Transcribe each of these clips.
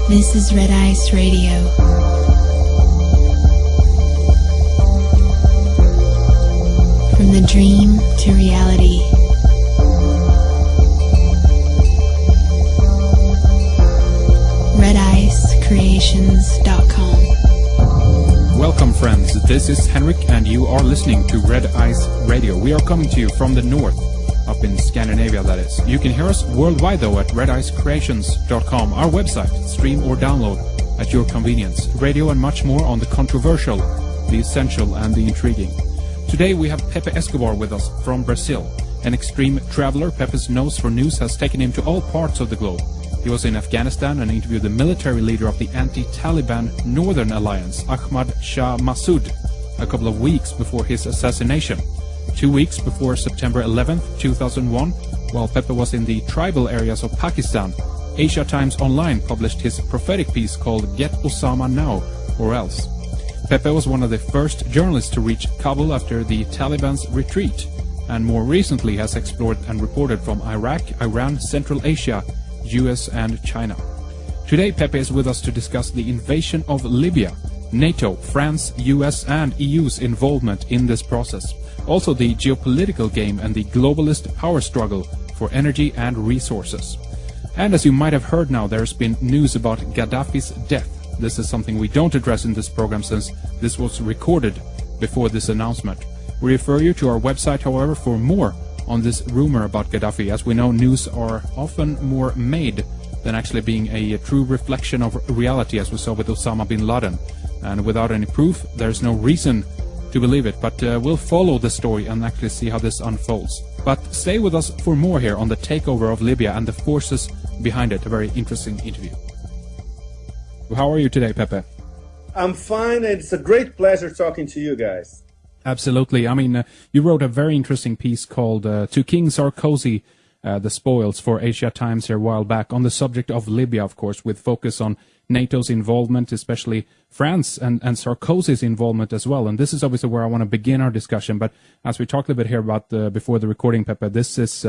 This is Red Ice Radio. From the dream to reality. RedIceCreations.com. Welcome, friends. This is Henrik, and you are listening to Red Ice Radio. We are coming to you from the north, up in Scandinavia, that is. You can hear us worldwide, though, at RedIceCreations.com, our website. Stream or download at your convenience. Radio and much more on the controversial, the essential, and the intriguing. Today we have Pepe Escobar with us from Brazil. An extreme traveler, Pepe's nose for news has taken him to all parts of the globe. He was in Afghanistan and interviewed the military leader of the anti-Taliban Northern Alliance, Ahmad Shah Massoud, a couple of weeks before his assassination. 2 weeks before September 11th, 2001, while Pepe was in the tribal areas of Pakistan, Asia Times Online published his prophetic piece called Get Osama Now, or Else. Pepe was one of the first journalists to reach Kabul after the Taliban's retreat, and more recently has explored and reported from Iraq, Iran, Central Asia, US and China. Today Pepe is with us to discuss the invasion of Libya, NATO, France, US and EU's involvement in this process. Also the geopolitical game and the globalist power struggle for energy and resources. And as you might have heard now, there's been news about Gaddafi's death. This is something we don't address in this program since this was recorded before this announcement. We refer you to our website, however, for more on this rumor about Gaddafi. As we know, news are often more made than actually being a true reflection of reality, as we saw with Osama bin Laden. And without any proof, there's no reason to believe it, but we'll follow the story and actually see how this unfolds. But stay with us for more here on the takeover of Libya and the forces behind it. A very interesting interview. How are you today, Pepe? I'm fine. It's a great pleasure talking to you guys. Absolutely. I mean, you wrote a very interesting piece called To King Sarkozy, the Spoils for Asia Times here a while back on the subject of Libya, of course, with focus on NATO's involvement, especially France and Sarkozy's involvement as well. And this is obviously where I want to begin our discussion. But as we talked a bit here about before the recording, Pepe, this is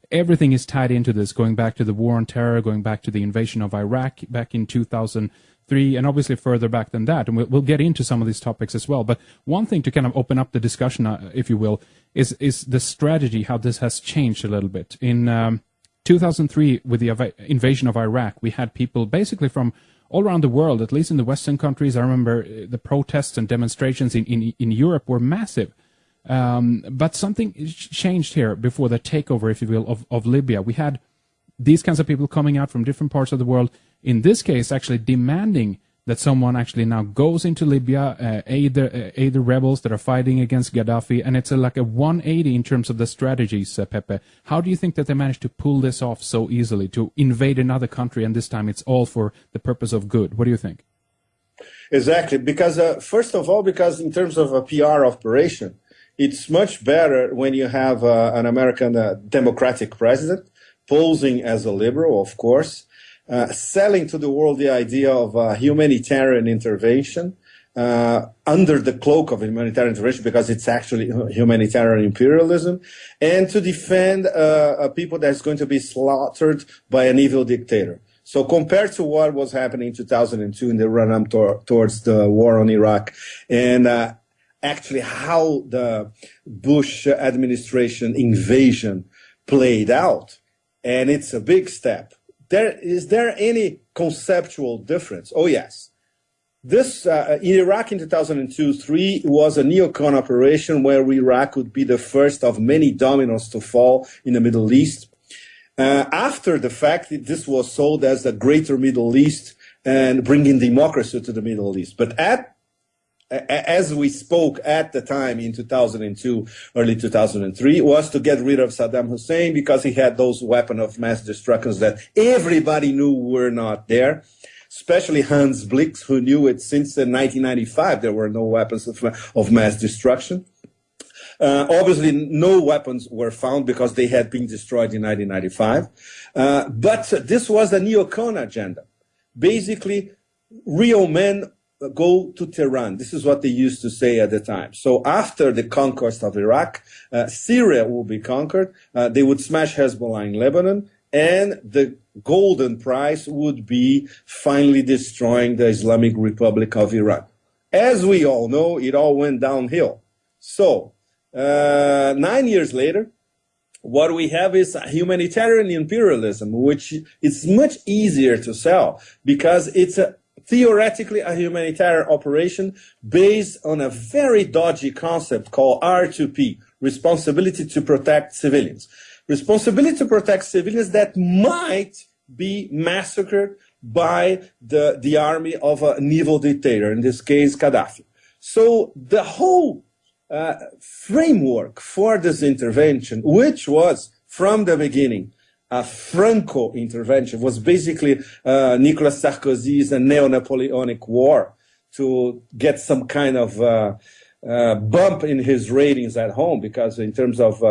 everything is tied into this, going back to the war on terror, going back to the invasion of Iraq back in 2003, and obviously further back than that. And we'll get into some of these topics as well. But one thing to kind of open up the discussion, if you will, is the strategy, how this has changed a little bit. In 2003, with the invasion of Iraq, we had people basically from all around the world, at least in the Western countries. I remember the protests and demonstrations in Europe were massive. But something changed here before the takeover, if you will, of Libya. We had these kinds of people coming out from different parts of the world, in this case actually demanding that someone actually now goes into Libya, aid the rebels that are fighting against Gaddafi, and it's like a 180 in terms of the strategies, Pepe. How do you think that they managed to pull this off so easily, to invade another country, and this time it's all for the purpose of good? What do you think? Exactly, because first of all, because in terms of a PR operation, it's much better when you have an American democratic president posing as a liberal, of course, selling to the world the idea of humanitarian intervention under the cloak of humanitarian intervention, because it's actually humanitarian imperialism, and to defend a people that's going to be slaughtered by an evil dictator. So compared to what was happening in 2002 in the run-up towards the war on Iraq, and actually how the Bush administration invasion played out, and it's a big step. Is there any conceptual difference? Oh, yes. This in Iraq in 2002-3 was a neocon operation where Iraq would be the first of many dominoes to fall in the Middle East. After the fact, this was sold as the Greater Middle East and bringing democracy to the Middle East. But as we spoke at the time in 2002, early 2003, was to get rid of Saddam Hussein because he had those weapons of mass destruction that everybody knew were not there, especially Hans Blix, who knew it since 1995 there were no weapons of mass destruction. Obviously, no weapons were found because they had been destroyed in 1995. But this was a neocon agenda. Basically, real men go to Tehran. This is what they used to say at the time. So after the conquest of Iraq, Syria will be conquered. They would smash Hezbollah in Lebanon, and the golden price would be finally destroying the Islamic Republic of Iran. As we all know, it all went downhill. So, 9 years later, what we have is a humanitarian imperialism, which is much easier to sell because it's theoretically a humanitarian operation based on a very dodgy concept called R2P, responsibility to protect civilians. Responsibility to protect civilians that might be massacred by the army of an evil dictator, in this case, Gaddafi. So the whole framework for this intervention, which was from the beginning a Franco intervention, was basically Nicolas Sarkozy's neo-Napoleonic war to get some kind of bump in his ratings at home, because in terms of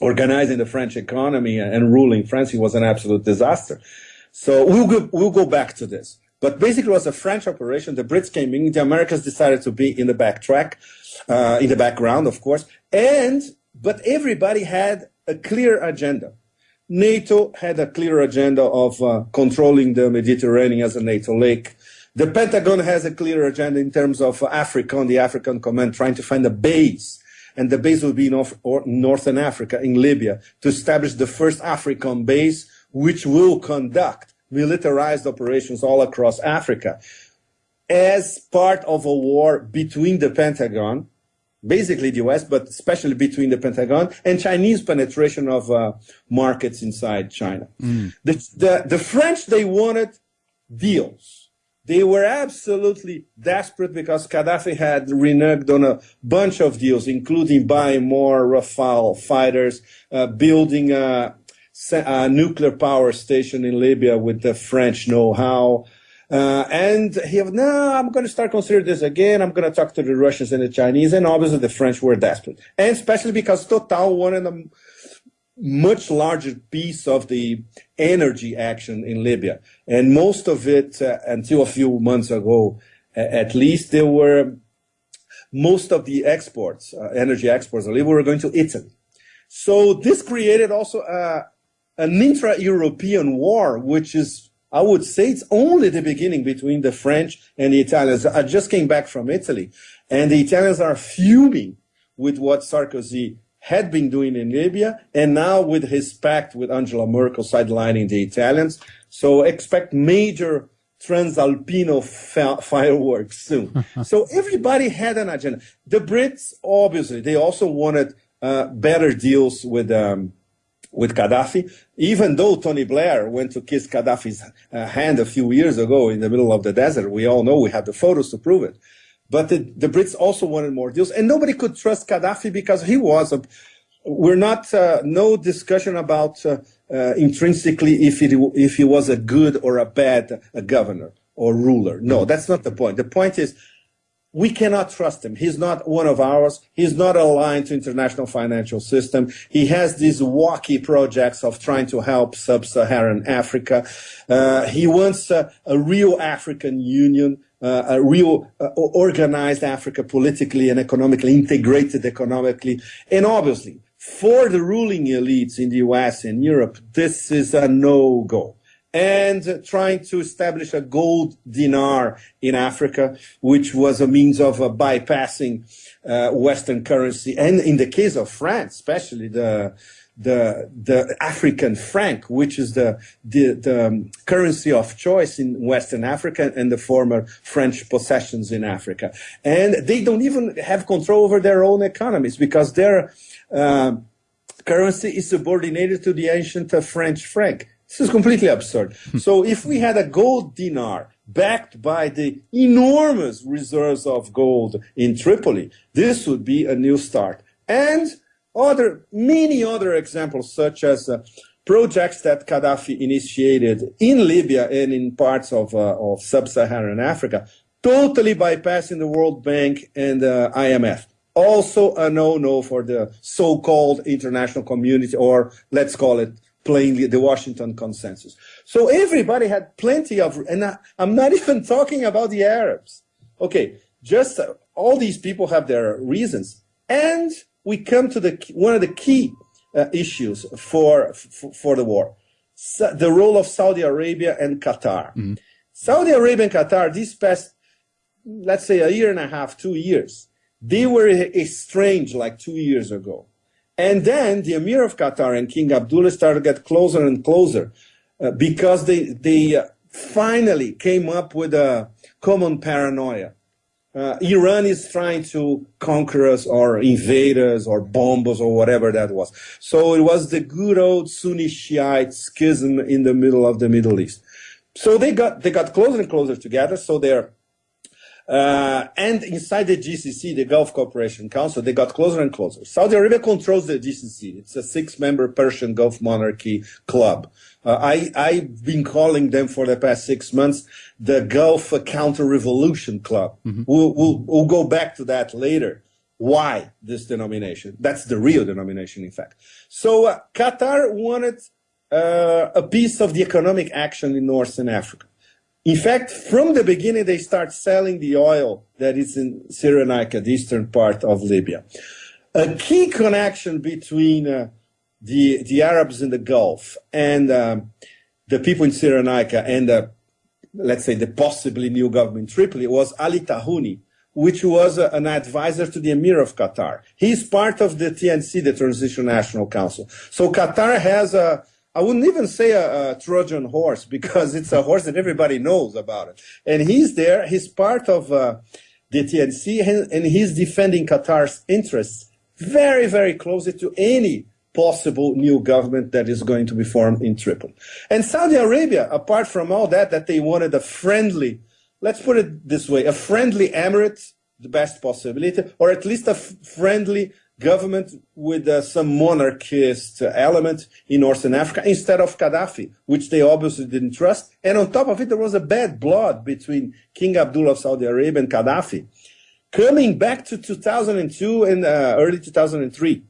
organizing the French economy and ruling France, he was an absolute disaster. So we'll go back to this. But basically it was a French operation. The Brits came in, the Americans decided to be in the in the background, of course. But everybody had a clear agenda. NATO had a clear agenda of controlling the Mediterranean as a NATO lake. The Pentagon has a clear agenda in terms of AFRICOM, the African Command, trying to find a base. And the base will be in Northern Africa, in Libya, to establish the first AFRICOM base, which will conduct militarized operations all across Africa as part of a war between the Pentagon, basically the US, but especially between the Pentagon and Chinese penetration of markets inside China. The French, they wanted deals. They were absolutely desperate because Gaddafi had reneged on a bunch of deals, including buying more Rafale fighters, building a nuclear power station in Libya with the French know-how. And he said, no, I'm going to start considering this again. I'm going to talk to the Russians and the Chinese. And obviously the French were desperate. And especially because Total wanted a much larger piece of the energy action in Libya. And most of it, until a few months ago, at least, there were most of the exports, energy exports in Libya were going to Italy. So this created also an intra-European war, which is, I would say, it's only the beginning between the French and the Italians. I just came back from Italy, and the Italians are fuming with what Sarkozy had been doing in Libya, and now with his pact with Angela Merkel sidelining the Italians. So expect major Transalpino fireworks soon. So everybody had an agenda. The Brits, obviously, they also wanted better deals with Gaddafi, even though Tony Blair went to kiss Gaddafi's hand a few years ago in the middle of the desert. We all know, we have the photos to prove it. But the Brits also wanted more deals, and nobody could trust Gaddafi because he was no discussion about intrinsically if he was a good or a bad governor or ruler. No, that's not the point. The point is, we cannot trust him. He's not one of ours. He's not aligned to international financial system. He has these wacky projects of trying to help sub-Saharan Africa. He wants a real African Union, a real organized Africa politically and economically, integrated economically. And obviously, for the ruling elites in the US and Europe, this is a no-go. And trying to establish a gold dinar in Africa, which was a means of bypassing Western currency. And in the case of France, especially the African franc, which is the currency of choice in Western Africa and the former French possessions in Africa. And they don't even have control over their own economies because their currency is subordinated to the ancient French franc. This is completely absurd. So if we had a gold dinar backed by the enormous reserves of gold in Tripoli, this would be a new start. And many other examples, such as projects that Gaddafi initiated in Libya and in parts of sub-Saharan Africa, totally bypassing the World Bank and the IMF. Also a no-no for the so-called international community, or let's call it plainly the Washington Consensus. So everybody had plenty of, and I'm not even talking about the Arabs. Okay, just all these people have their reasons. And we come to one of the key issues for the war. the role of Saudi Arabia and Qatar. Mm-hmm. Saudi Arabia and Qatar, these past, let's say, a year and a half, 2 years, they were estranged like 2 years ago. And then the Emir of Qatar and King Abdullah started to get closer and closer because they finally came up with a common paranoia. Iran is trying to conquer us or invade us or bomb us or whatever that was. So it was the good old Sunni Shiite schism in the middle of the Middle East. So they got closer and closer together. So they're and inside the GCC, the Gulf Cooperation Council, they got closer and closer. Saudi Arabia controls the GCC. It's a 6-member Persian Gulf monarchy club. I've been calling them for the past 6 months the Gulf Counter-Revolution Club. Mm-hmm. We'll go back to that later. Why this denomination? That's the real denomination, in fact. So Qatar wanted a piece of the economic action in Northern Africa. In fact, from the beginning, they start selling the oil that is in Cyrenaica, the eastern part of Libya. A key connection between the Arabs in the Gulf and the people in Cyrenaica and, let's say, the possibly new government in Tripoli was Ali Tahouni, which was an advisor to the Emir of Qatar. He's part of the TNC, the Transition National Council. So Qatar has I wouldn't even say a Trojan horse because it's a horse that everybody knows about it. And he's there. He's part of the TNC, and he's defending Qatar's interests very, very closely to any possible new government that is going to be formed in Tripoli. And Saudi Arabia, apart from all that they wanted a friendly, let's put it this way, a friendly emirate, the best possibility, or at least a friendly government with some monarchist element in Northern Africa instead of Gaddafi, which they obviously didn't trust. And on top of it, there was a bad blood between King Abdullah of Saudi Arabia and Gaddafi. Coming back to 2002 and early 2003,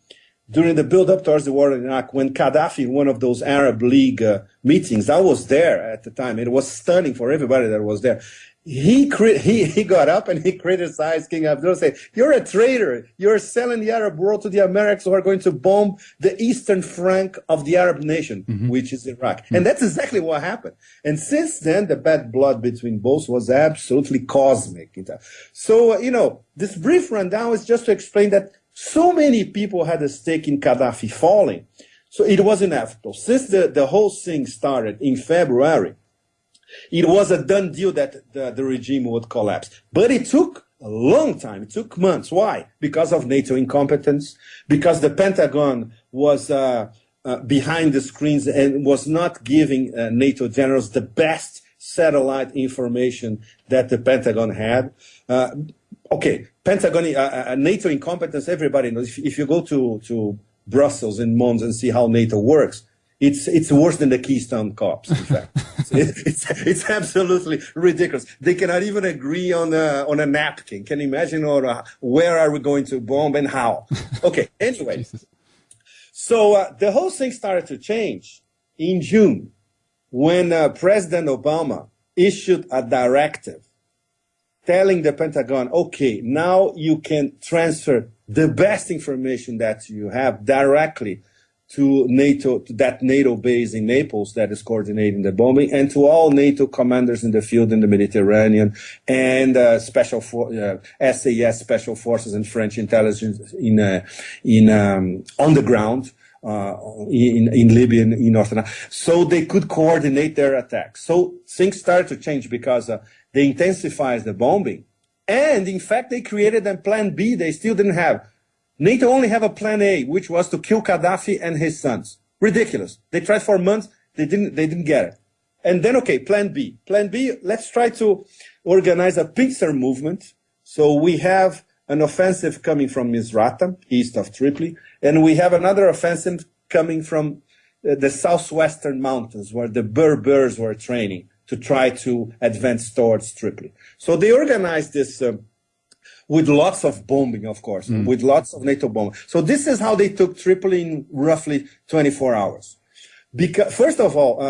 during the build-up towards the war in Iraq, when Gaddafi, one of those Arab League meetings, I was there at the time. It was stunning for everybody that was there. He got up and he criticized King Abdullah, saying, "You're a traitor. You're selling the Arab world to the Americans who are going to bomb the eastern flank of the Arab nation," mm-hmm. which is Iraq. Mm-hmm. And that's exactly what happened. And since then, the bad blood between both was absolutely cosmic. So, this brief rundown is just to explain that so many people had a stake in Gaddafi falling. So it was inevitable. Since the whole thing started in February, it was a done deal that the regime would collapse. But it took a long time. It took months. Why? Because of NATO incompetence, because the Pentagon was behind the screens and was not giving NATO generals the best satellite information that the Pentagon had. Pentagon, NATO incompetence, everybody knows. If you go to Brussels and Mons and see how NATO works, it's worse than the Keystone Cops, in fact. It's absolutely ridiculous. They cannot even agree on a napkin. Can you imagine where are we going to bomb and how? Okay, anyway. So the whole thing started to change in June when President Obama issued a directive telling the Pentagon, okay, now you can transfer the best information that you have directly to NATO, to that NATO base in Naples that is coordinating the bombing, and to all NATO commanders in the field in the Mediterranean, and SAS special forces and French intelligence on the ground in Libya, in Northern Africa, so they could coordinate their attacks. So things started to change because they intensified the bombing, and in fact they created a plan B they still didn't have. NATO only have a plan A, which was to kill Gaddafi and his sons. Ridiculous. They tried for months. They didn't get it. And then, okay, plan B. Plan B, let's try to organize a pincer movement. So we have an offensive coming from Misrata, east of Tripoli, and we have another offensive coming from the southwestern mountains where the Berbers were training to try to advance towards Tripoli. So they organized this with lots of bombing, of course, with lots of NATO bombing. So this is how they took Tripoli in roughly 24 hours. Because, first of all,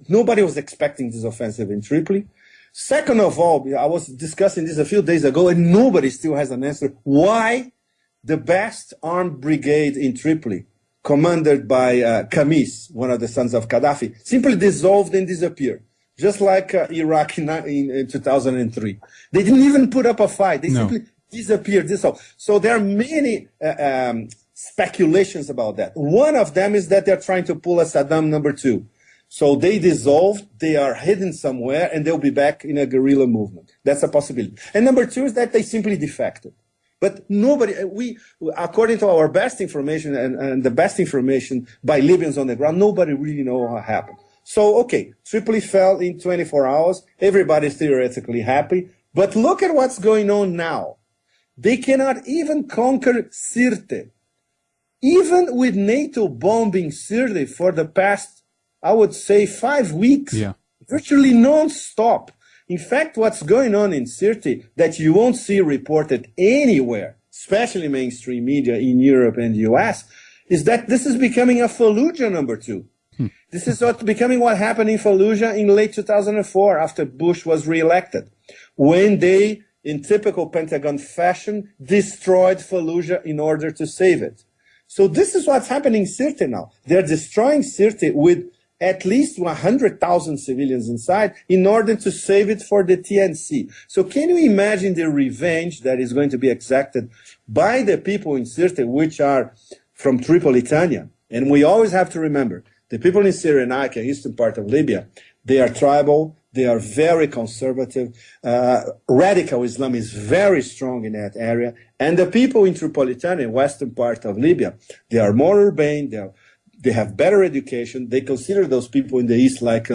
nobody was expecting this offensive in Tripoli. Second of all, I was discussing this a few days ago, and nobody still has an answer. Why the best armed brigade in Tripoli commanded by Khamis, one of the sons of Gaddafi, simply dissolved and disappeared, just like Iraq in 2003. They didn't even put up a fight. They simply disappeared, dissolved. So there are many speculations about that. One of them is that they're trying to pull a Saddam number 2. So they dissolved, they are hidden somewhere, and they'll be back in a guerrilla movement. That's a possibility. And number 2 is that they simply defected. But nobody, according to our best information and the best information by Libyans on the ground, nobody really knows what happened. So, okay, Tripoli fell in 24 hours. Everybody's theoretically happy. But look at what's going on now. They cannot even conquer Sirte. Even with NATO bombing Sirte for the past, I would say, 5 weeks, virtually non-stop. In fact, what's going on in Sirte that you won't see reported anywhere, especially mainstream media in Europe and the US, is that this is becoming a Fallujah number 2. This is becoming what happened in Fallujah in late 2004 after Bush was reelected, when they, in typical Pentagon fashion, destroyed Fallujah in order to save it. So this is what's happening in Sirte now. They're destroying Sirte with at least 100,000 civilians inside in order to save it for the TNC. So can you imagine the revenge that is going to be exacted by the people in Sirte, which are from Tripolitania? And we always have to remember, the people in Cyrenaica, eastern part of Libya, they are tribal, they are very conservative. Radical Islam is very strong in that area. And the people in Tripolitania, western part of Libya, they are more urbane, they have better education. They consider those people in the East like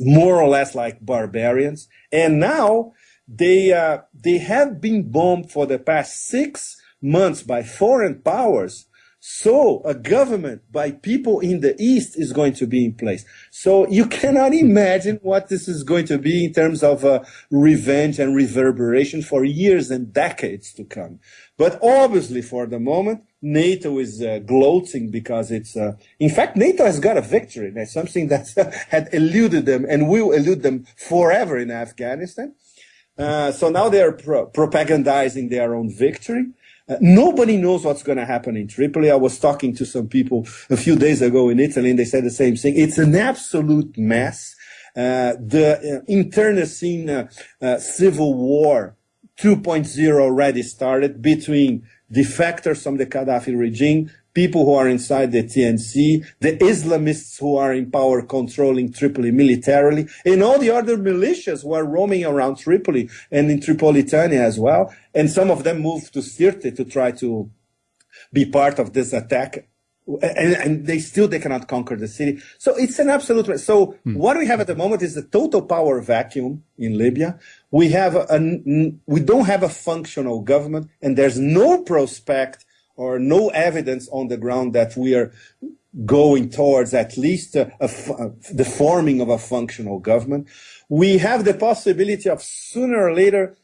more or less like barbarians. And now they have been bombed for the past 6 months by foreign powers. So a government by people in the East is going to be in place. So you cannot imagine what this is going to be in terms of revenge and reverberation for years and decades to come. But obviously for the moment, NATO is gloating because it's, in fact, NATO has got a victory. That's something that had eluded them and will elude them forever in Afghanistan. So now they are propagandizing their own victory. Nobody knows what's going to happen in Tripoli. I was talking to some people a few days ago in Italy, and they said the same thing. It's an absolute mess. The internecine civil war 2.0 already started between defectors from the Gaddafi regime, people who are inside the TNC, the Islamists who are in power controlling Tripoli militarily, and all the other militias who are roaming around Tripoli and in Tripolitania as well. And some of them moved to Sirte to try to be part of this attack. And they cannot conquer the city. So it's an absolute. So what we have at the moment is a total power vacuum in Libya. We don't have a functional government, and there's no prospect or no evidence on the ground that we are going towards at least the forming of a functional government. We have the possibility of sooner or later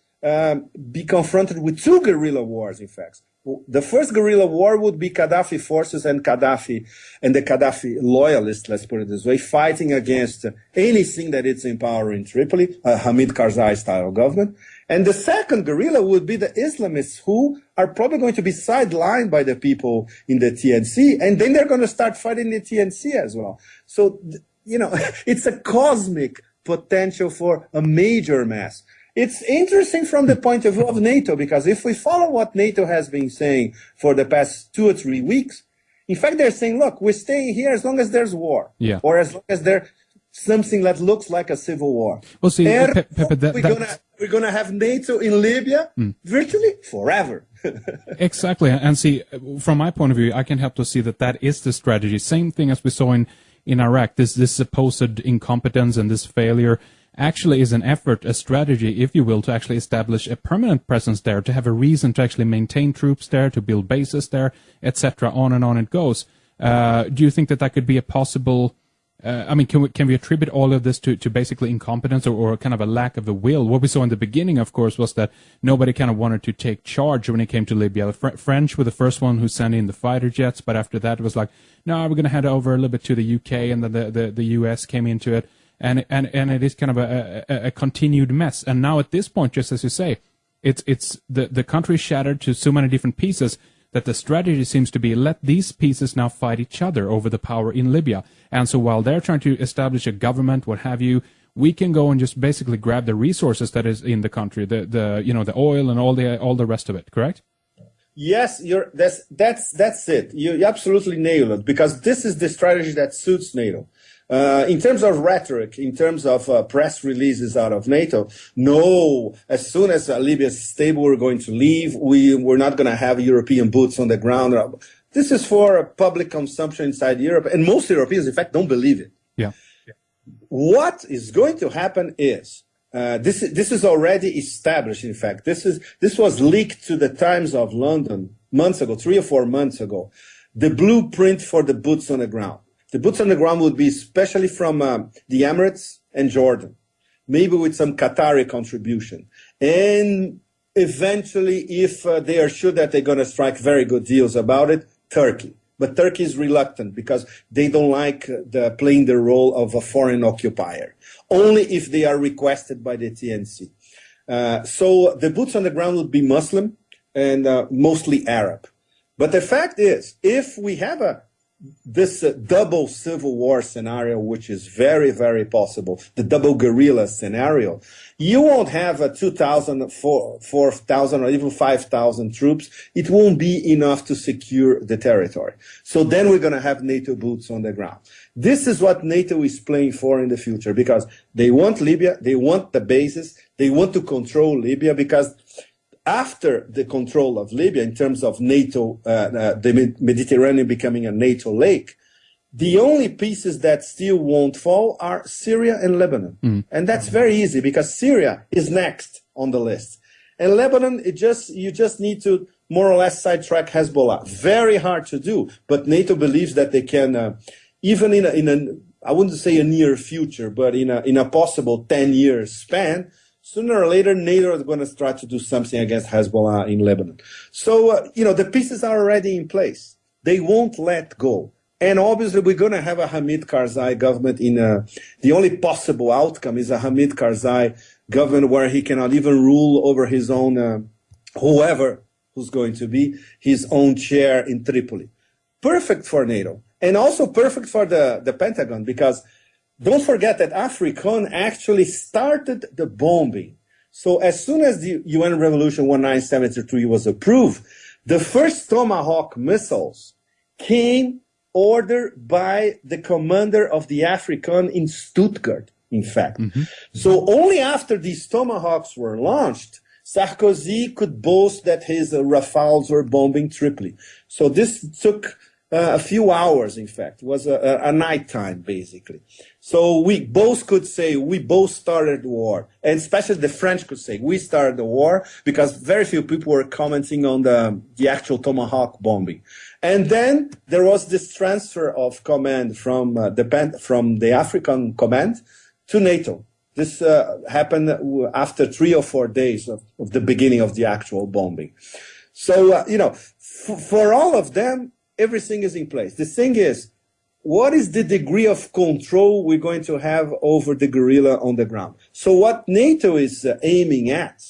be confronted with 2 guerrilla wars, in fact. The first guerrilla war would be Gaddafi forces and the Gaddafi loyalists, let's put it this way, fighting against anything that is in power in Tripoli, a Hamid Karzai-style government. And the second guerrilla would be the Islamists, who are probably going to be sidelined by the people in the TNC, and then they're going to start fighting the TNC as well. So, it's a cosmic potential for a major mess. It's interesting from the point of view of NATO, because if we follow what NATO has been saying for the past 2 or 3 weeks, in fact, they're saying, look, we're staying here as long as there's war, or as long as there's something that looks like a civil war. Well, see, Pepe, we're going to have NATO in Libya virtually forever. Exactly. And see, from my point of view, I can help to see that is the strategy. Same thing as we saw in Iraq, this supposed incompetence and this failure actually is an effort, a strategy, if you will, to actually establish a permanent presence there, to have a reason to actually maintain troops there, to build bases there, etc. On and on it goes. Do you think that could be a possible? Can we attribute all of this to basically incompetence or kind of a lack of the will? What we saw in the beginning, of course, was that nobody kind of wanted to take charge when it came to Libya. The French were the first one who sent in the fighter jets, but after that it was like, no, we're going to hand over a little bit to the UK, and then the US came into it. And it is kind of a continued mess. And now at this point, just as you say, it's the country is shattered to so many different pieces. that the strategy seems to be let these pieces now fight each other over the power in Libya. And so while they're trying to establish a government, what have you, we can go and just basically grab the resources that is in the country, the oil and all the rest of it, correct? Yes, that's it. You absolutely nailed it, because this is the strategy that suits NATO. In terms of rhetoric, in terms of press releases out of NATO, no, as soon as Libya is stable, we're going to leave. We're not going to have European boots on the ground. This is for public consumption inside Europe, and most Europeans, in fact, don't believe it. Yeah. What is going to happen is, this is already established, in fact. This was leaked to the Times of London months ago, 3 or 4 months ago, the blueprint for the boots on the ground. The boots on the ground would be especially from the Emirates and Jordan, maybe with some Qatari contribution. And eventually, if they are sure that they're going to strike very good deals about it, Turkey. But Turkey is reluctant because they don't like playing the role of a foreign occupier, only if they are requested by the TNC. So the boots on the ground would be Muslim and mostly Arab. But the fact is, if we have this double civil war scenario, which is very, very possible, the double guerrilla scenario, you won't have 2,000, 4,000, or even 5,000 troops. It won't be enough to secure the territory. So then we're going to have NATO boots on the ground. This is what NATO is playing for in the future, because they want Libya, they want the bases, they want to control Libya, because after the control of Libya, in terms of NATO, the Mediterranean becoming a NATO lake, the only pieces that still won't fall are Syria and Lebanon. And that's very easy, because Syria is next on the list. And Lebanon, you just need to more or less sidetrack Hezbollah. Very hard to do, but NATO believes that they can, even in a, I wouldn't say a near future, but in a possible 10-year span, sooner or later, NATO is going to try to do something against Hezbollah in Lebanon. So, the pieces are already in place. They won't let go. And obviously, we're going to have a Hamid Karzai government the only possible outcome is a Hamid Karzai government where he cannot even rule over his own, whoever who's going to be his own chair in Tripoli. Perfect for NATO. And also perfect for the Pentagon, because don't forget that African actually started the bombing. So as soon as the UN Resolution 1973 was approved, the first Tomahawk missiles came ordered by the commander of the African in Stuttgart, in fact. So only after these Tomahawks were launched, Sarkozy could boast that his Rafales were bombing Tripoli. So this took a few hours, in fact. It was a nighttime, basically. So we both could say we both started the war. And especially the French could say we started the war, because very few people were commenting on the actual Tomahawk bombing. And then there was this transfer of command from the African command to NATO. This happened after 3 or 4 days of the beginning of the actual bombing. So, for all of them, everything is in place. The thing is, what is the degree of control we're going to have over the guerrilla on the ground? So what NATO is aiming at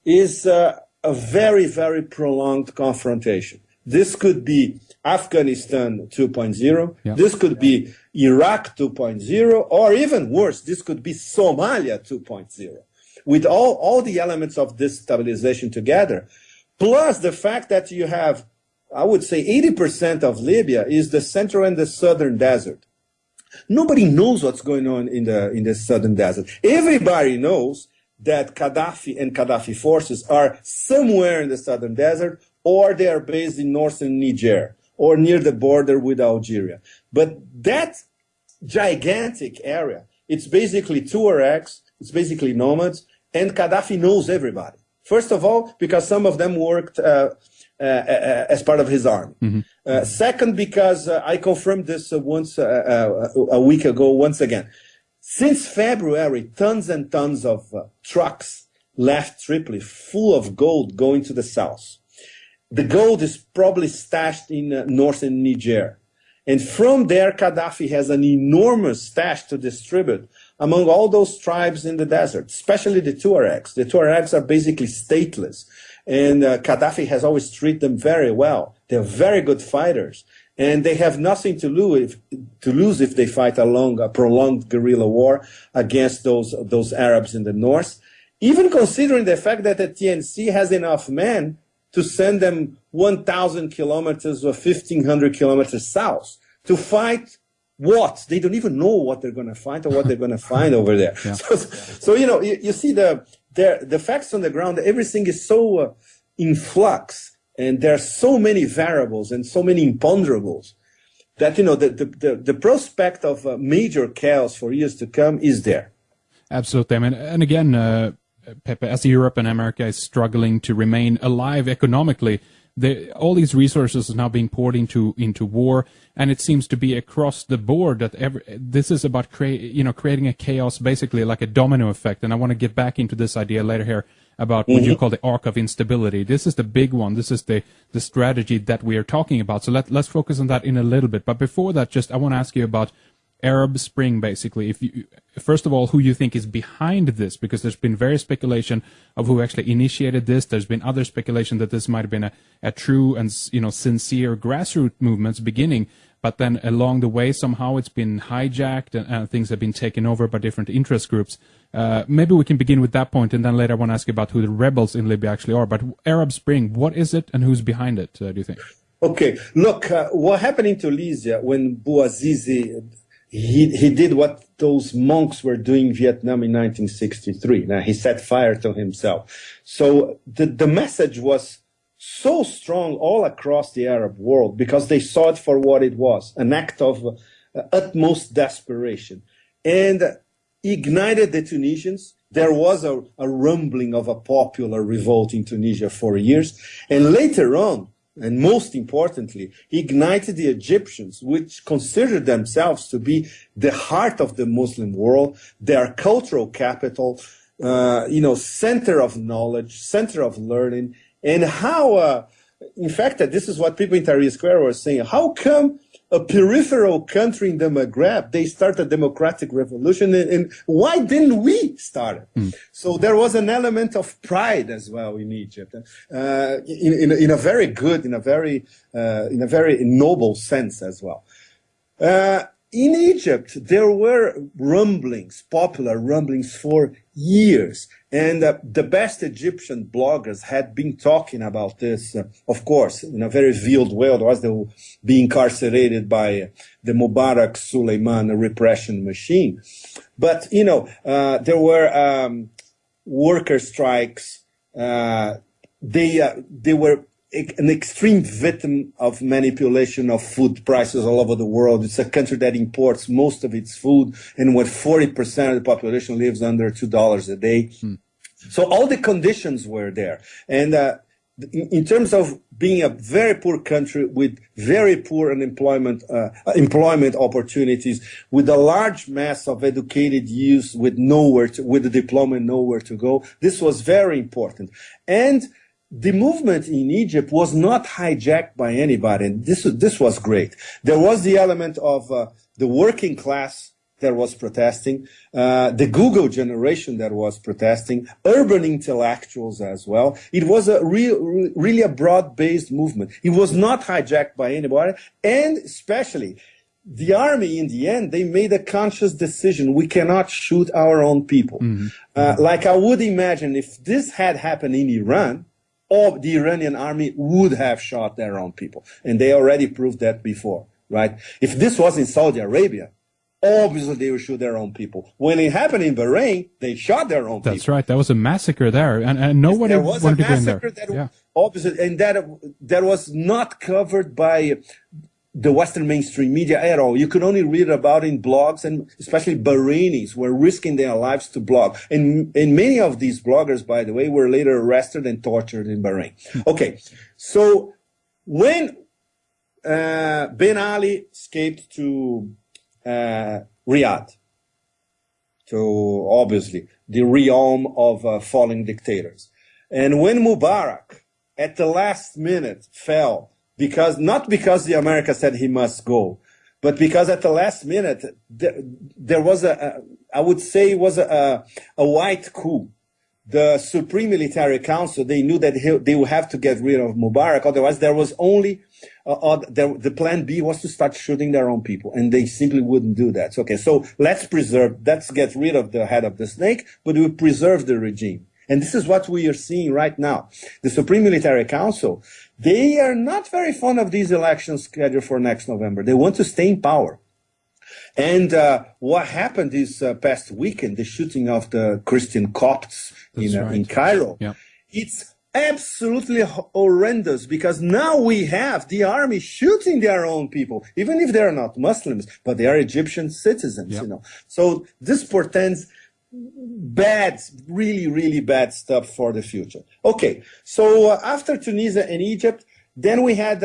is a very, very prolonged confrontation. This could be Afghanistan 2.0. Yeah. This could be Iraq 2.0, or even worse, this could be Somalia 2.0, with all the elements of this stabilization together, plus the fact that you have, I would say 80% of Libya is the central and the southern desert. Nobody knows what's going on in the southern desert. Everybody knows that Gaddafi and Gaddafi forces are somewhere in the southern desert, or they are based in northern Niger or near the border with Algeria. But that gigantic area, it's basically Tuaregs, it's basically nomads, and Gaddafi knows everybody. First of all, because some of them worked as part of his army. Second, because I confirmed this once a week ago, once again. Since February, tons and tons of trucks left Tripoli full of gold going to the south. The gold is probably stashed in northern Niger. And from there, Gaddafi has an enormous stash to distribute among all those tribes in the desert, especially the Tuaregs. The Tuaregs are basically stateless. And Gaddafi has always treated them very well. They're very good fighters, and they have nothing to lose if they fight a prolonged guerrilla war against those Arabs in the north, even considering the fact that the TNC has enough men to send them 1,000 kilometers or 1,500 kilometers south to fight what? They don't even know what they're going to fight or what they're going to find over there. Yeah. So you see the facts on the ground, everything is so in flux, and there are so many variables and so many imponderables that, the prospect of major chaos for years to come is there. Absolutely. I mean, and again, Pepe, as Europe and America is struggling to remain alive economically, all these resources are now being poured into war, and it seems to be across the board that this is about creating a chaos, basically like a domino effect. And I want to get back into this idea later here about what you call the arc of instability. This is the big one. This is the strategy that we are talking about. So let's focus on that in a little bit. But before that, I want to ask you about Arab Spring, basically. First of all, who you think is behind this, because there's been various speculation of who actually initiated this. There's been other speculation that this might have been a true and sincere grassroots movements beginning, but then along the way somehow it's been hijacked and things have been taken over by different interest groups. Maybe we can begin with that point, and then later I want to ask you about who the rebels in Libya actually are. But Arab Spring, what is it and who's behind it, do you think? Okay, look, what happened in Tunisia when Bouazizi he did what those monks were doing in Vietnam in 1963. Now, he set fire to himself. So the message was so strong all across the Arab world because they saw it for what it was, an act of utmost desperation. And ignited the Tunisians. There was a rumbling of a popular revolt in Tunisia for years. And later on, and most importantly, ignited the Egyptians, which considered themselves to be the heart of the Muslim world, their cultural capital, center of knowledge, center of learning, and how, in fact, this is what people in Tahrir Square were saying, how come a peripheral country in the Maghreb, they start a democratic revolution, and why didn't we start it? So there was an element of pride as well in Egypt, in a very good, in a very noble sense as well. In Egypt, there were popular rumblings for years. And the best Egyptian bloggers had been talking about this, of course, in a very veiled way, otherwise they would be incarcerated by the Mubarak Suleiman repression machine. But, there were worker strikes. They were an extreme victim of manipulation of food prices all over the world. It's a country that imports most of its food, and where 40% of the population lives under $2 a day. So all the conditions were there. And in terms of being a very poor country with very poor employment opportunities, with a large mass of educated youth with a diploma and nowhere to go, this was very important. And the movement in Egypt was not hijacked by anybody, and this was great. There was the element of the working class that was protesting, the Google generation that was protesting, urban intellectuals as well. It was really a broad-based movement. It was not hijacked by anybody, and especially the army, in the end, they made a conscious decision. We cannot shoot our own people. Like I would imagine if this had happened in Iran, or the Iranian army would have shot their own people. And they already proved that before, right? If this was in Saudi Arabia, obviously they would shoot their own people. When it happened in Bahrain, they shot their own people. That's right. There was a massacre there, and nobody wanted to go in there. Obviously, and that was not covered by the Western mainstream media at all. You could only read about it in blogs, and especially Bahrainis were risking their lives to blog. And many of these bloggers, by the way, were later arrested and tortured in Bahrain. Okay, so when Ben Ali escaped to Riyadh, to obviously the realm of falling dictators, and when Mubarak at the last minute fell, not because the America said he must go, but because at the last minute there was I would say it was a white coup. the Supreme Military Council, they knew that they would have to get rid of Mubarak. Otherwise, there was only the plan B was to start shooting their own people, and they simply wouldn't do that. Okay, so let's get rid of the head of the snake, but we preserve the regime. And this is what we are seeing right now. The Supreme Military Council, they are not very fond of these elections scheduled for next November. They want to stay in power. And what happened this past weekend, the shooting of the Christian Copts in Cairo, it's absolutely horrendous, because now we have the army shooting their own people, even if they're not Muslims, but they are Egyptian citizens, you know. So this portends bad, really, really bad stuff for the future. Okay, so after Tunisia and Egypt, then we had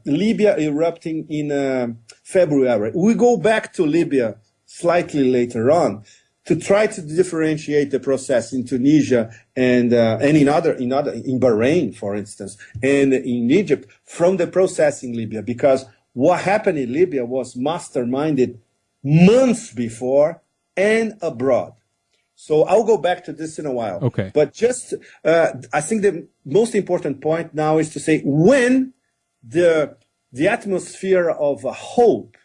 Libya erupting in February. We go back to Libya slightly later on to try to differentiate the process in Tunisia and in Bahrain, for instance, and in Egypt from the process in Libya, because what happened in Libya was masterminded months before and abroad. So I'll go back to this in a while. Okay. But just, I think the most important point now is to say when the atmosphere of hope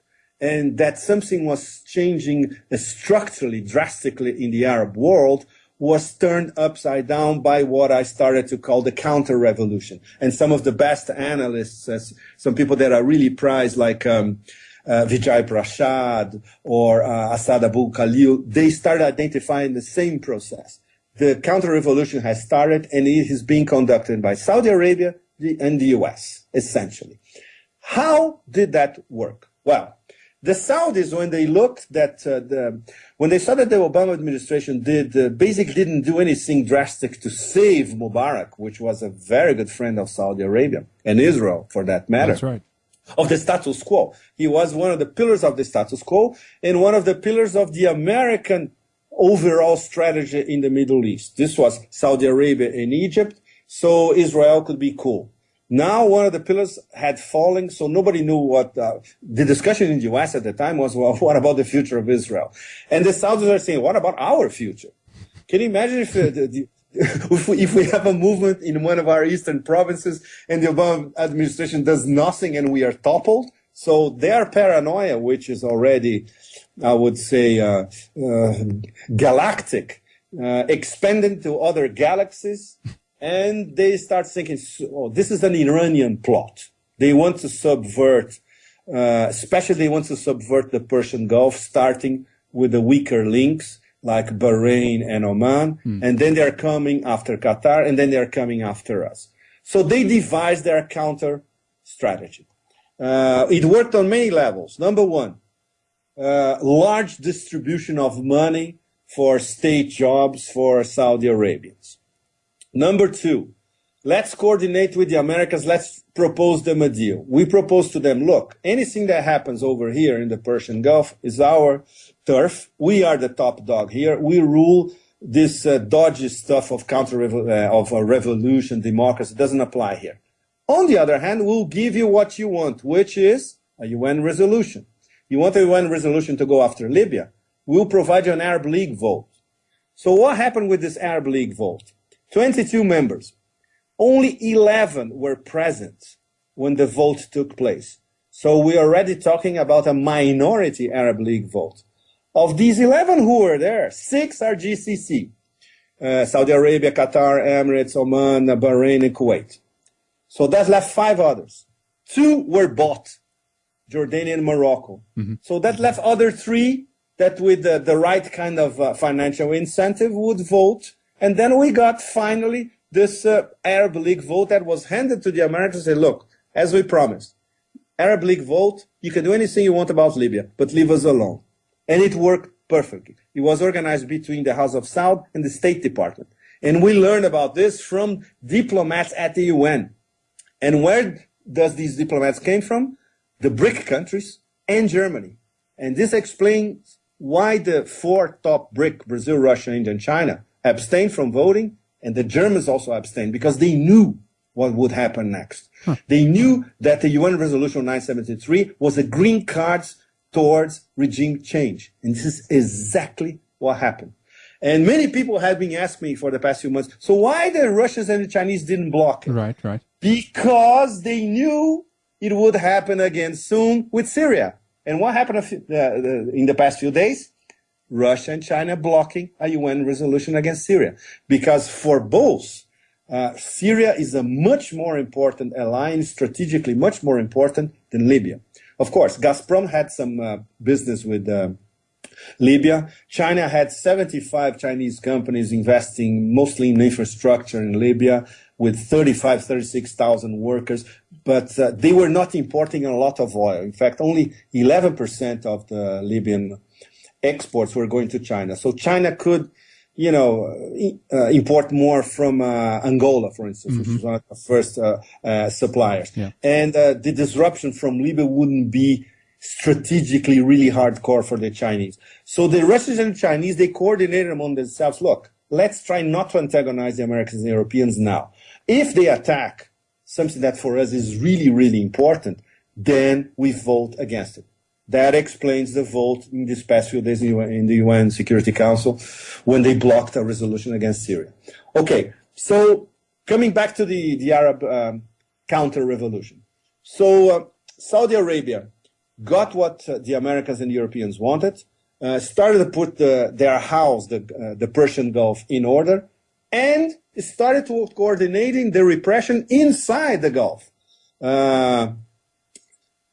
and that something was changing structurally, drastically in the Arab world was turned upside down by what I started to call the counter-revolution. And some of the best analysts, some people that are really prized, like Vijay Prashad or Assad Abu Khalil, they started identifying the same process. The counter-revolution has started, and it is being conducted by Saudi Arabia and the US, essentially. How did that work? Well, the Saudis, when they looked at when they saw that the Obama administration basically didn't do anything drastic to save Mubarak, which was a very good friend of Saudi Arabia and Israel, for that matter. That's right. Of the status quo. He was one of the pillars of the status quo and one of the pillars of the American overall strategy in the Middle East. This was Saudi Arabia and Egypt, so Israel could be cool. Now one of the pillars had fallen, so nobody knew what the discussion in the US at the time was, well, what about the future of Israel? And the Saudis are saying, what about our future? Can you imagine if we have a movement in one of our eastern provinces and the Obama administration does nothing and we are toppled? So their paranoia, which is already, I would say, galactic, expanded to other galaxies. And they start thinking, oh, this is an Iranian plot. They want to subvert, especially they want to subvert the Persian Gulf, starting with the weaker links like Bahrain and Oman. And then they're coming after Qatar, and then they're coming after us. So they devised their counter strategy. It worked on many levels. Number one, large distribution of money for state jobs for Saudi Arabians. Number two, let's coordinate with the Americans. Let's propose them a deal. We propose to them, look, anything that happens over here in the Persian Gulf is our turf. We are the top dog here. We rule this dodgy stuff of revolution, democracy. It doesn't apply here. On the other hand, we'll give you what you want, which is a UN resolution. You want a UN resolution to go after Libya? We'll provide you an Arab League vote. So what happened with this Arab League vote? 22 members. Only 11 were present when the vote took place. So we're already talking about a minority Arab League vote. Of these 11 who were there, 6 are GCC. Saudi Arabia, Qatar, Emirates, Oman, Bahrain, and Kuwait. So that left 5 others. 2 were bought, Jordania and Morocco. So that left other 3 that with the right kind of financial incentive would vote. And then we got finally this Arab League vote that was handed to the Americans and said, look, as we promised, Arab League vote, you can do anything you want about Libya, but leave us alone. And it worked perfectly. It was organized between the House of Saud and the State Department. And we learned about this from diplomats at the UN. And where does these diplomats came from? The BRIC countries and Germany. And this explains why the 4 top BRIC, Brazil, Russia, India, and China, abstained from voting, and the Germans also abstained because they knew what would happen next. They knew that the UN Resolution 973 was a green card towards regime change. And this is exactly what happened. And many people have been asking me for the past few months, so why the Russians and the Chinese didn't block it? Right, right. Because they knew it would happen again soon with Syria. And what happened in the past few days? Russia and China blocking a UN resolution against Syria. Because for both, Syria is a much more important ally, strategically much more important than Libya. Of course, Gazprom had some business with Libya. China had 75 Chinese companies investing mostly in infrastructure in Libya with 36,000 workers, but they were not importing a lot of oil. In fact, only 11% of the Libyan exports were going to China. So China could, import more from Angola, for instance, which was one of the first suppliers. Yeah. And the disruption from Libya wouldn't be strategically really hardcore for the Chinese. So the Russians and the Chinese, they coordinated among themselves. Look, let's try not to antagonize the Americans and Europeans now. If they attack something that for us is really, really important, then we vote against it. That explains the vote in these past few days in the UN Security Council when they blocked a resolution against Syria. Okay, so coming back to the Arab counter-revolution. So Saudi Arabia got what the Americans and the Europeans wanted, started to put their house, the Persian Gulf, in order, and started to coordinating the repression inside the Gulf.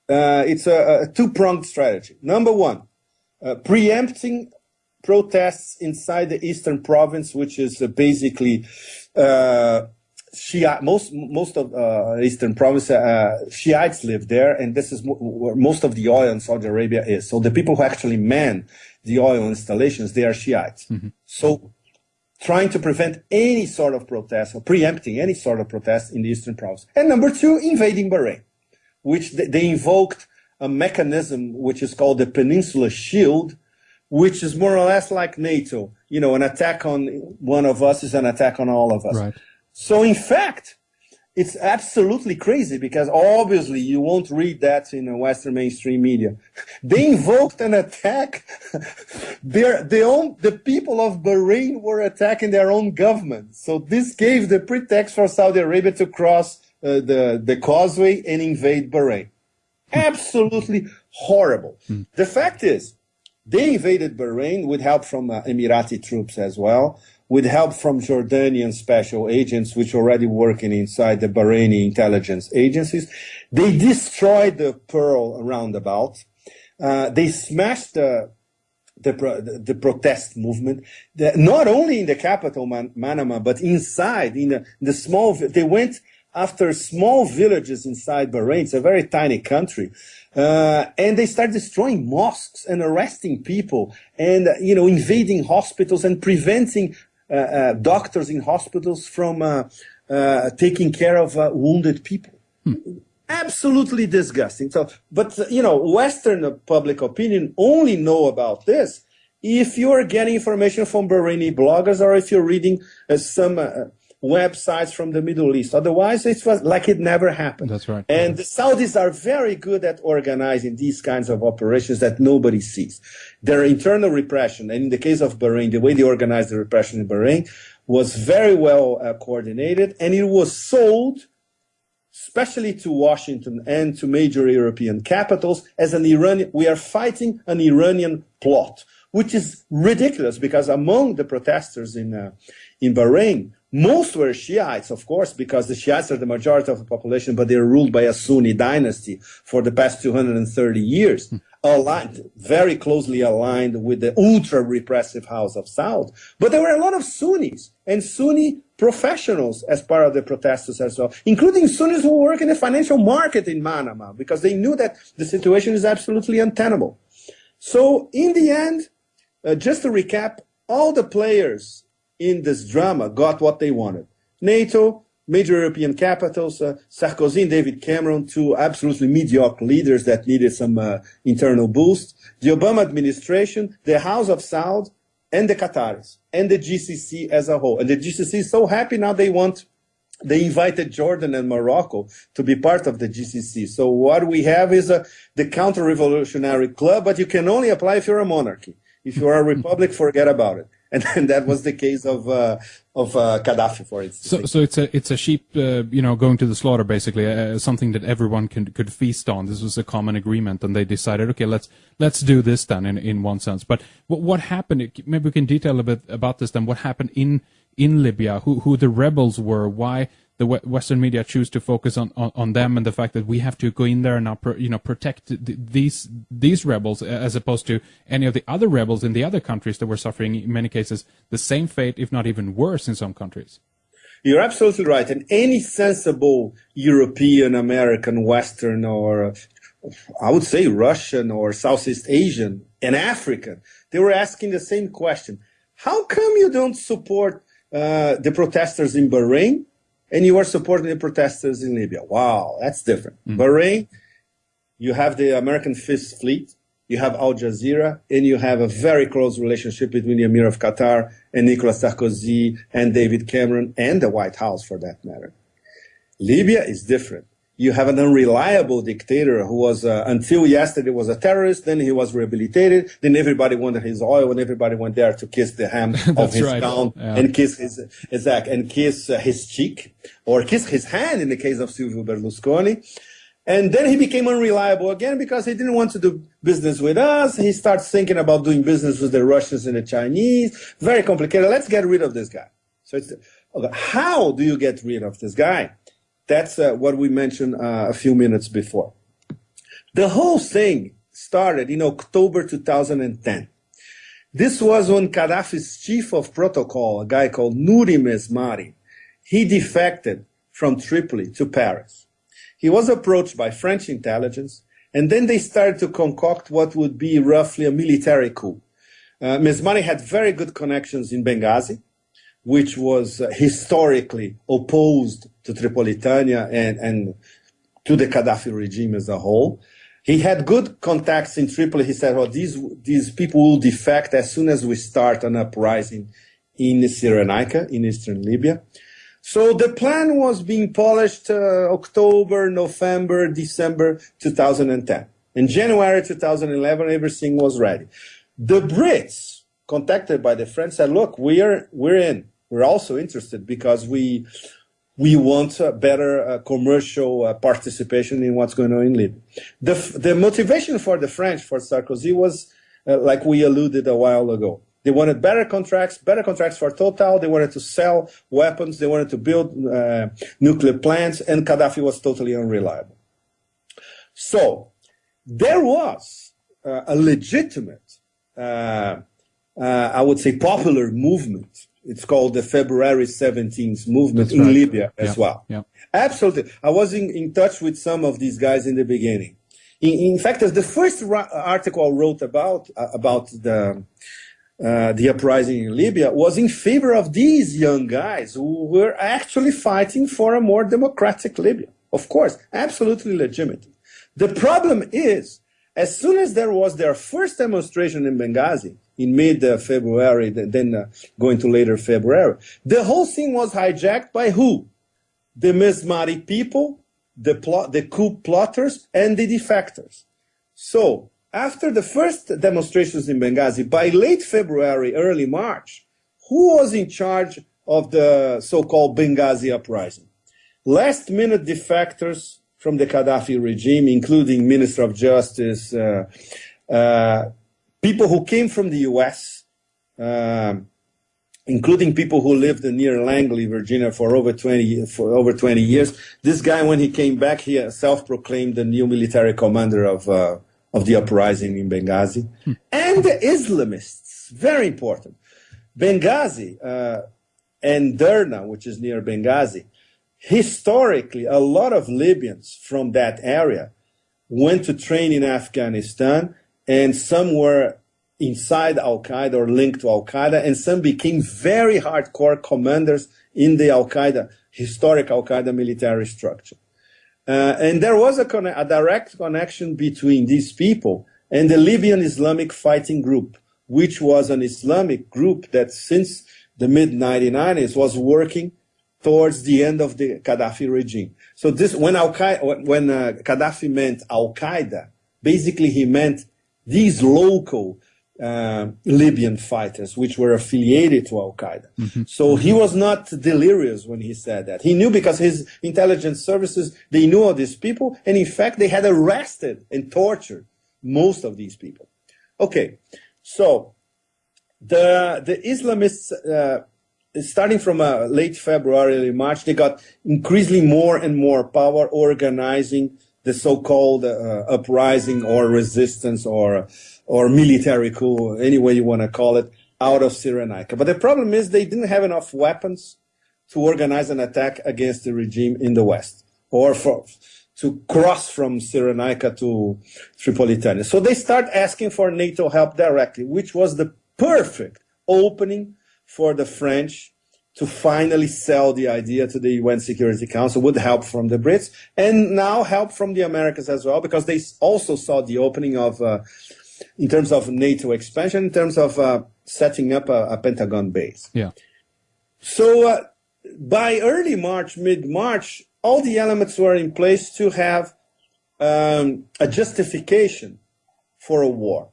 It's a two-pronged strategy. Number one, preempting protests inside the eastern province, which is basically Shia. Most of eastern province Shiites live there, and this is where most of the oil in Saudi Arabia is. So the people who actually man the oil installations, they are Shiites. So trying to prevent any sort of protest or preempting any sort of protest in the eastern province. And number two, invading Bahrain, which they invoked a mechanism which is called the Peninsula Shield, which is more or less like NATO. An attack on one of us is an attack on all of us. Right. So in fact, it's absolutely crazy because obviously you won't read that in the Western mainstream media. They invoked an attack. The people of Bahrain were attacking their own government. So this gave the pretext for Saudi Arabia to cross the causeway and invade Bahrain. Absolutely horrible. The fact is, they invaded Bahrain with help from Emirati troops as well, with help from Jordanian special agents, which are already working inside the Bahraini intelligence agencies. They destroyed the Pearl roundabout. They smashed the protest movement, not only in the capital, Manama, but inside, in the small, they went after small villages inside Bahrain. It's a very tiny country. And they started destroying mosques and arresting people and, invading hospitals and preventing doctors in hospitals from taking care of wounded people. Absolutely disgusting. So, but, Western public opinion only know about this if you're getting information from Bahraini bloggers or if you're reading some websites from the Middle East. Otherwise, it was like it never happened. That's right. And the Saudis are very good at organizing these kinds of operations that nobody sees. Their internal repression, and in the case of Bahrain, the way they organized the repression in Bahrain was very well coordinated, and it was sold, especially to Washington and to major European capitals, as we are fighting an Iranian plot, which is ridiculous because among the protesters in Bahrain, most were Shiites, of course, because the Shiites are the majority of the population, but they're ruled by a Sunni dynasty for the past 230 years, very closely aligned with the ultra-repressive House of Saud. But there were a lot of Sunnis and Sunni professionals as part of the protesters as well, including Sunnis who work in the financial market in Manama, because they knew that the situation is absolutely untenable. So in the end, just to recap, all the players in this drama got what they wanted. NATO, major European capitals, Sarkozy and David Cameron, two absolutely mediocre leaders that needed some internal boost, the Obama administration, the House of Saud, and the Qataris, and the GCC as a whole. And the GCC is so happy now they invited Jordan and Morocco to be part of the GCC. So what we have is the counter-revolutionary club, but you can only apply if you're a monarchy. If you are a republic, forget about it. And that was the case of Gaddafi, for instance. So it's a sheep, going to the slaughter, basically, something that everyone could feast on. This was a common agreement, and they decided, okay, let's do this then, in one sense. But what happened? Maybe we can detail a bit about this then. What happened in Libya? Who the rebels were? Why the Western media choose to focus on them, and the fact that we have to go in there and now protect these rebels, as opposed to any of the other rebels in the other countries that were suffering, in many cases, the same fate, if not even worse in some countries. You're absolutely right. And any sensible European, American, Western, or I would say Russian or Southeast Asian and African, they were asking the same question. How come you don't support the protesters in Bahrain, and you are supporting the protesters in Libya? Wow, that's different. Bahrain, you have the American Fifth Fleet, you have Al Jazeera, and you have a very close relationship between the Emir of Qatar and Nicolas Sarkozy and David Cameron and the White House, for that matter. Libya is different. You have an unreliable dictator who was, until yesterday, was a terrorist. Then he was rehabilitated. Then everybody wanted his oil, and everybody went there to kiss the hem of his gown and kiss his cheek, or kiss his hand in the case of Silvio Berlusconi. And then he became unreliable again because he didn't want to do business with us. He starts thinking about doing business with the Russians and the Chinese. Very complicated. Let's get rid of this guy. So okay, how do you get rid of this guy? That's what we mentioned a few minutes before. The whole thing started in October 2010. This was when Gaddafi's chief of protocol, a guy called Nouri Mesmari, he defected from Tripoli to Paris. He was approached by French intelligence, and then they started to concoct what would be roughly a military coup. Mesmari had very good connections in Benghazi, which was historically opposed to Tripolitania and to the Gaddafi regime as a whole. He had good contacts in Tripoli. He said, well, these people will defect as soon as we start an uprising in Cyrenaica, in eastern Libya. So the plan was being polished October, November, December 2010. In January 2011, everything was ready. The Brits, contacted by the French, said, look, we're in. We're also interested because we want better commercial participation in what's going on in Libya. The motivation for the French, for Sarkozy, was like we alluded a while ago. They wanted better contracts for Total. They wanted to sell weapons. They wanted to build nuclear plants, and Gaddafi was totally unreliable. So there was a legitimate, I would say, popular movement. It's called the February 17th movement in Libya as well. Yeah. Absolutely. I was in touch with some of these guys in the beginning. In fact, the first article I wrote about the uprising in Libya was in favor of these young guys who were actually fighting for a more democratic Libya. Of course, absolutely legitimate. The problem is, as soon as there was their first demonstration in Benghazi, in mid-February, then going to later February, the whole thing was hijacked by who? The Mesmari people, the coup plotters, and the defectors. So, after the first demonstrations in Benghazi, by late February, early March, who was in charge of the so-called Benghazi uprising? Last-minute defectors from the Gaddafi regime, including Minister of Justice, people who came from the U.S., including people who lived near Langley, Virginia, for over 20 years. This guy, when he came back, he self-proclaimed the new military commander of the uprising in Benghazi. And the Islamists, very important. Benghazi and Derna, which is near Benghazi, historically, a lot of Libyans from that area went to train in Afghanistan, and some were inside Al-Qaeda or linked to Al-Qaeda, and some became very hardcore commanders in the Al-Qaeda, historic Al-Qaeda military structure. And there was a direct connection between these people and the Libyan Islamic Fighting Group, which was an Islamic group that since the mid-1990s was working towards the end of the Gaddafi regime. So this, when Gaddafi meant Al-Qaeda, basically he meant these local Libyan fighters, which were affiliated to Al-Qaeda. Mm-hmm. So he was not delirious when he said that. He knew because his intelligence services, they knew all these people, and in fact, they had arrested and tortured most of these people. Okay, so the Islamists, starting from late February, early March, they got increasingly more and more power organizing the so-called uprising or resistance or military coup, any way you want to call it, out of Cyrenaica. But the problem is they didn't have enough weapons to organize an attack against the regime in the West or to cross from Cyrenaica to Tripolitania. So they start asking for NATO help directly, which was the perfect opening for the French to finally sell the idea to the UN Security Council with help from the Brits and now help from the Americans as well, because they also saw the opening of in terms of NATO expansion, in terms of setting up a Pentagon base. Yeah. So by early March, mid-March, all the elements were in place to have a justification for a war.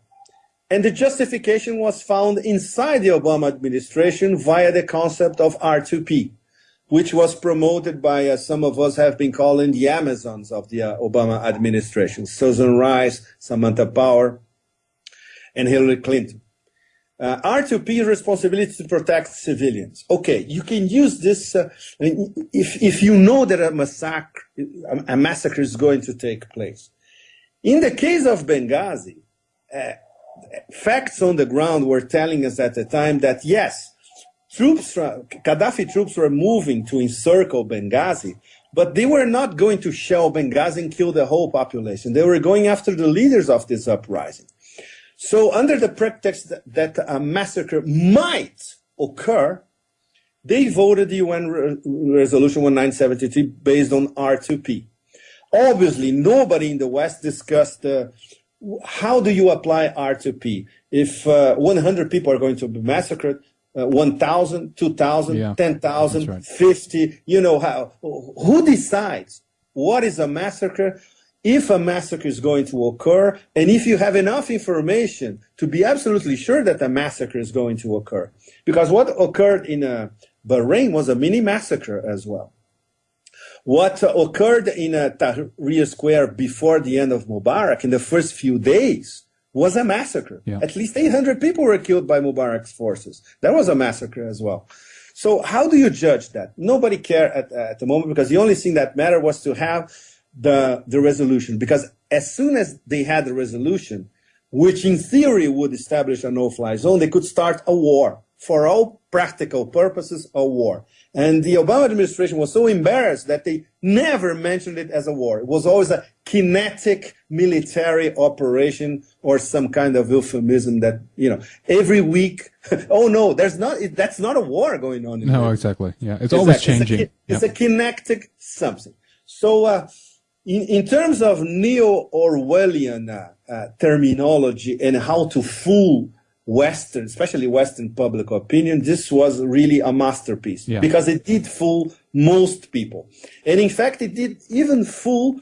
And the justification was found inside the Obama administration via the concept of R2P, which was promoted by some of us have been calling the Amazons of the Obama administration, Susan Rice, Samantha Power, and Hillary Clinton. R2P responsibility to protect civilians. Okay, you can use this if you know that a massacre is going to take place. In the case of Benghazi, facts on the ground were telling us at the time that yes, Gaddafi troops were moving to encircle Benghazi, but they were not going to shell Benghazi and kill the whole population. They were going after the leaders of this uprising. So under the pretext that a massacre might occur, they voted the UN Resolution 1973 based on R2P. Obviously, nobody in the West discussed how do you apply R2P. If 100 people are going to be massacred, 1,000, 2,000, 10,000, right. 50, you know how. Who decides what is a massacre? If a massacre is going to occur, and if you have enough information to be absolutely sure that a massacre is going to occur. Because what occurred in Bahrain was a mini massacre as well. What occurred in Tahrir Square before the end of Mubarak in the first few days was a massacre. Yeah. At least 800 people were killed by Mubarak's forces. That was a massacre as well. So how do you judge that? Nobody cared at the moment, because the only thing that mattered was to have the resolution, because as soon as they had the resolution, which in theory would establish a no-fly zone, they could start a war. For all practical purposes, a war. And the Obama administration was so embarrassed that they never mentioned it as a war. It was always a kinetic military operation or some kind of euphemism that, you know, every week, oh no, that's not a war going on. No, exactly. Yeah, it's always changing. It's a kinetic something. So, in terms of neo-Orwellian terminology and how to fool Western, especially Western public opinion, this was really a masterpiece, because it did fool most people. And in fact, it did even fool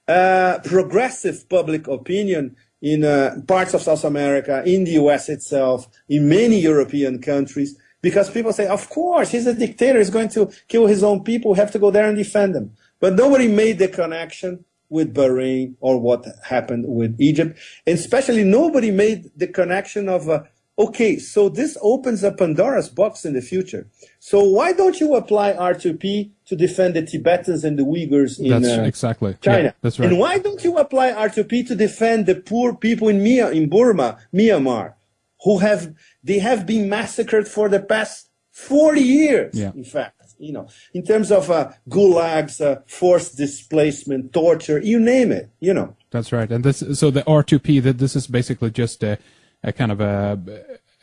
progressive public opinion in parts of South America, in the US itself, in many European countries, because people say, of course, he's a dictator, he's going to kill his own people, we have to go there and defend them. But nobody made the connection with Bahrain or what happened with Egypt. And especially nobody made the connection of, okay, so this opens a Pandora's box in the future. So why don't you apply R2P to defend the Tibetans and the Uyghurs in China? Yeah, that's right. And why don't you apply R2P to defend the poor people in Burma, Myanmar, they have been massacred for the past 40 years, in fact. You know, in terms of gulags, forced displacement, torture, you name it, you know. That's right. And so the R2P, this is basically just a kind of a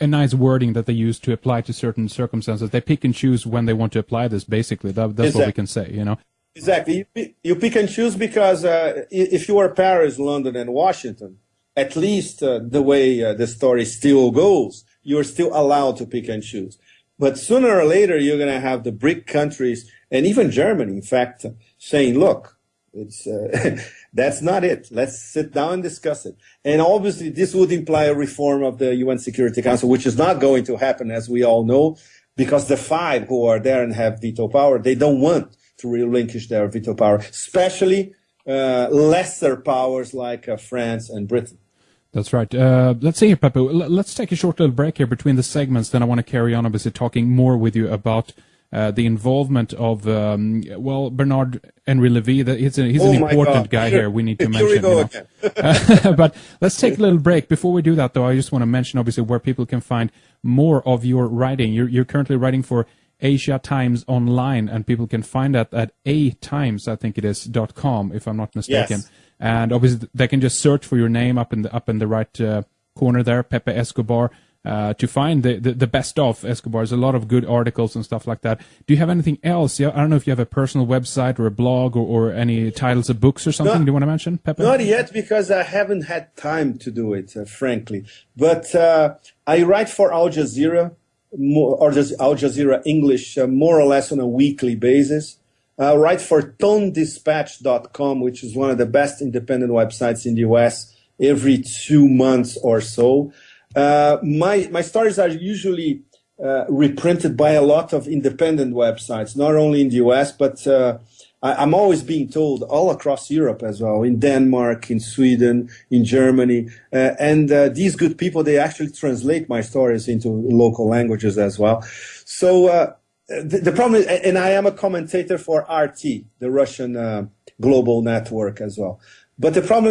nice wording that they use to apply to certain circumstances. They pick and choose when they want to apply this, basically. That's what we can say, you know. Exactly. You pick and choose because if you are Paris, London, and Washington, at least the way the story still goes, you're still allowed to pick and choose. But sooner or later, you're going to have the BRIC countries, and even Germany, in fact, saying, look, It's that's not it. Let's sit down and discuss it. And obviously, this would imply a reform of the UN Security Council, which is not going to happen, as we all know, because the 5 who are there and have veto power, they don't want to relinquish their veto power, especially lesser powers like France and Britain. That's right. Let's see here, Pepe. Let's take a short little break here between the segments. Then I want to carry on, obviously, talking more with you about the involvement of, Bernard-Henri Lévy. He's an important guy here we need to mention. But let's take a little break. Before we do that, though, I just want to mention, obviously, where people can find more of your writing. You're currently writing for Asia Times Online, and people can find that at atimes, I think it is, .com, if I'm not mistaken. Yes. And obviously, they can just search for your name up in the right corner there, Pepe Escobar, to find the best of Escobar. There's a lot of good articles and stuff like that. Do you have anything else? I don't know if you have a personal website or a blog or any titles of books or something. Do you want to mention, Pepe? Not yet, because I haven't had time to do it, frankly. But I write for Al Jazeera, or just Al Jazeera English, more or less on a weekly basis. I write for tonedispatch.com, which is one of the best independent websites in the US, every 2 months or so. My stories are usually reprinted by a lot of independent websites, not only in the US, but I'm always being told all across Europe as well, in Denmark, in Sweden, in Germany. And these good people, they actually translate my stories into local languages as well. So the problem is, and I am a commentator for RT, the Russian global network as well. But the problem